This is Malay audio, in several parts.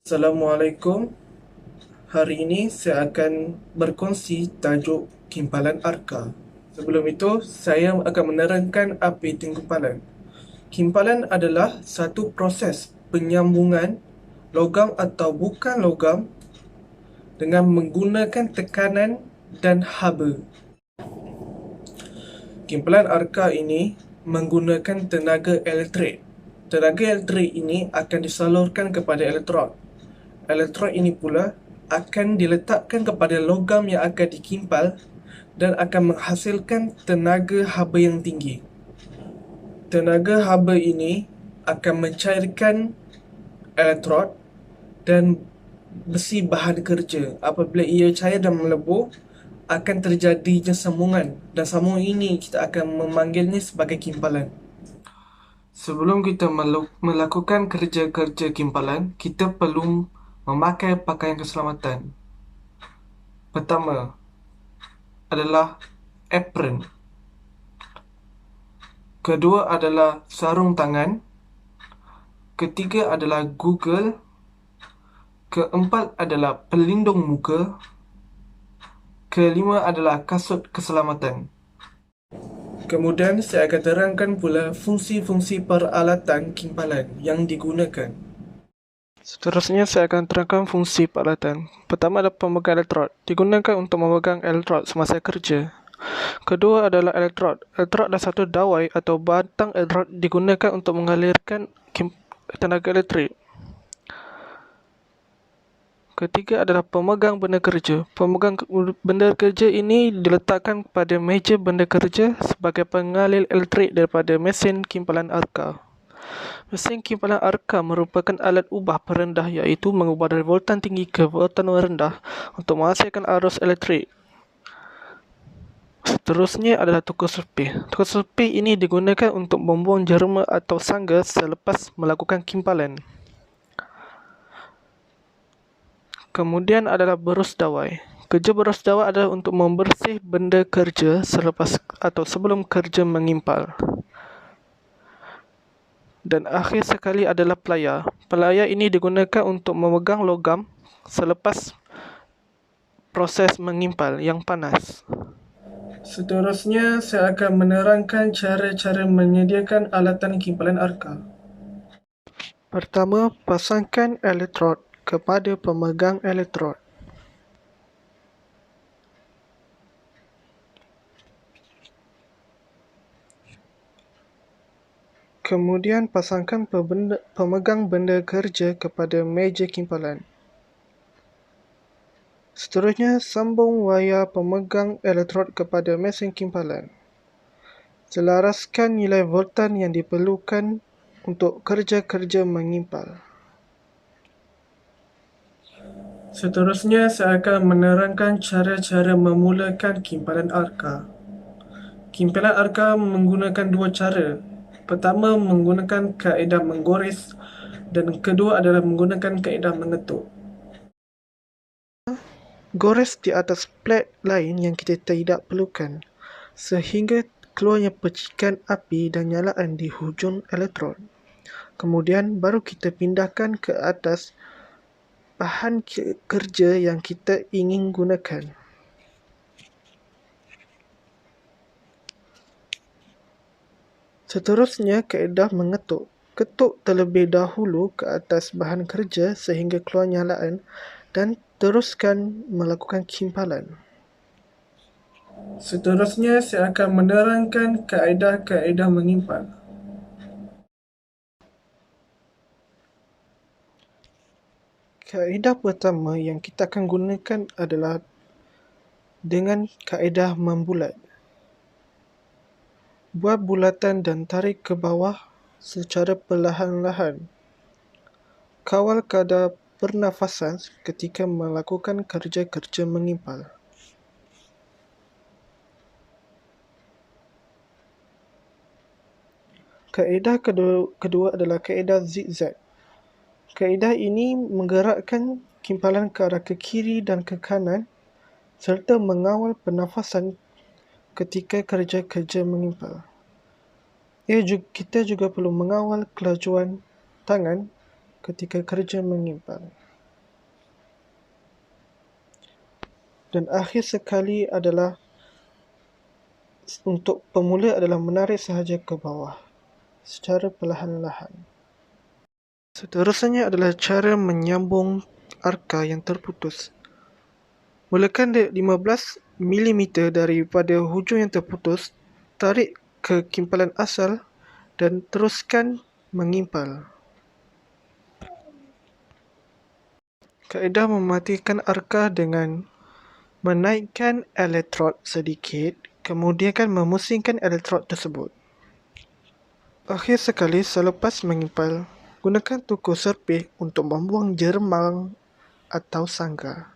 Assalamualaikum. Hari ini saya akan berkongsi tajuk kimpalan arka. Sebelum itu, saya akan menerangkan apa itu kimpalan. Kimpalan adalah satu proses penyambungan logam atau bukan logam dengan menggunakan tekanan dan haba. Kimpalan arka ini menggunakan tenaga elektrik. Tenaga elektrik ini akan disalurkan kepada elektrod. Elektrod ini pula akan diletakkan kepada logam yang akan dikimpal dan akan menghasilkan tenaga haba yang tinggi. Tenaga haba ini akan mencairkan elektrod dan besi bahan kerja. Apabila ia cair dan melebur, akan terjadinya sambungan, dan sambungan ini kita akan memanggilnya sebagai kimpalan. Sebelum kita melakukan kerja-kerja kimpalan, kita perlu memakai pakaian keselamatan. Pertama adalah apron. Kedua adalah sarung tangan. Ketiga adalah goggle. Keempat adalah pelindung muka. Kelima adalah kasut keselamatan. Kemudian saya akan terangkan pula fungsi-fungsi peralatan kimpalan yang digunakan. Seterusnya saya akan terangkan fungsi peralatan. Pertama adalah pemegang elektrod. Digunakan untuk memegang elektrod semasa kerja. Kedua adalah elektrod. Elektrod adalah satu dawai atau batang elektrod digunakan untuk mengalirkan tenaga elektrik. Ketiga adalah pemegang benda kerja. Pemegang benda kerja ini diletakkan pada meja benda kerja sebagai pengalir elektrik daripada mesin kimpalan arka. Mesin kimpalan arka merupakan alat ubah perendah, iaitu mengubah dari voltan tinggi ke voltan rendah untuk menghasilkan arus elektrik. Seterusnya adalah tukar sepih. Tukar sepih ini digunakan untuk membuang jerma atau sangga selepas melakukan kimpalan. Kemudian adalah berus dawai. Kerja berus dawai adalah untuk membersih benda kerja selepas atau sebelum kerja mengimpal. Dan akhir sekali adalah pelayar. Pelayar ini digunakan untuk memegang logam selepas proses mengimpal yang panas. Seterusnya, saya akan menerangkan cara-cara menyediakan alatan kimpalan arka. Pertama, pasangkan elektrod kepada pemegang elektrod. Kemudian, pasangkan pemegang benda kerja kepada meja kimpalan. Seterusnya, sambung wayar pemegang elektrod kepada mesin kimpalan. Selaraskan nilai voltan yang diperlukan untuk kerja-kerja mengimpal. Seterusnya, saya akan menerangkan cara-cara memulakan kimpalan arka. Kimpalan arka menggunakan dua cara. Pertama, menggunakan kaedah menggores, dan kedua adalah menggunakan kaedah mengetuk. Gores di atas plat lain yang kita tidak perlukan, sehingga keluarnya percikan api dan nyalaan di hujung elektrod. Kemudian baru kita pindahkan ke atas bahan kerja yang kita ingin gunakan. Seterusnya, kaedah mengetuk. Ketuk terlebih dahulu ke atas bahan kerja sehingga keluar nyalaan dan teruskan melakukan kimpalan. Seterusnya, saya akan menerangkan kaedah-kaedah mengimpal. Kaedah pertama yang kita akan gunakan adalah dengan kaedah membulat. Buat bulatan dan tarik ke bawah secara perlahan-lahan. Kawal kadar pernafasan ketika melakukan kerja-kerja mengimpal. Kaedah kedua adalah kaedah zigzag. Kaedah ini menggerakkan kimpalan ke arah ke kiri dan ke kanan serta mengawal pernafasan ketika kerja-kerja mengimpal. Kita juga perlu mengawal kelajuan tangan ketika kerja mengimpal. Dan akhir sekali adalah untuk pemula adalah menarik sahaja ke bawah secara perlahan-lahan. Seterusnya adalah cara menyambung arka yang terputus. Mulakan 15 mm daripada hujung yang terputus, tarik ke kimpalan asal dan teruskan mengimpal. Kaedah mematikan arka dengan menaikkan elektrod sedikit, kemudian memusingkan elektrod tersebut. Akhir sekali, selepas mengimpal, gunakan tukur serpih untuk membuang jeremang atau sangga.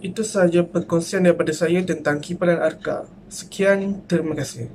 Itu sahaja perkongsian daripada saya tentang kimpalan arka. Sekian, terima kasih.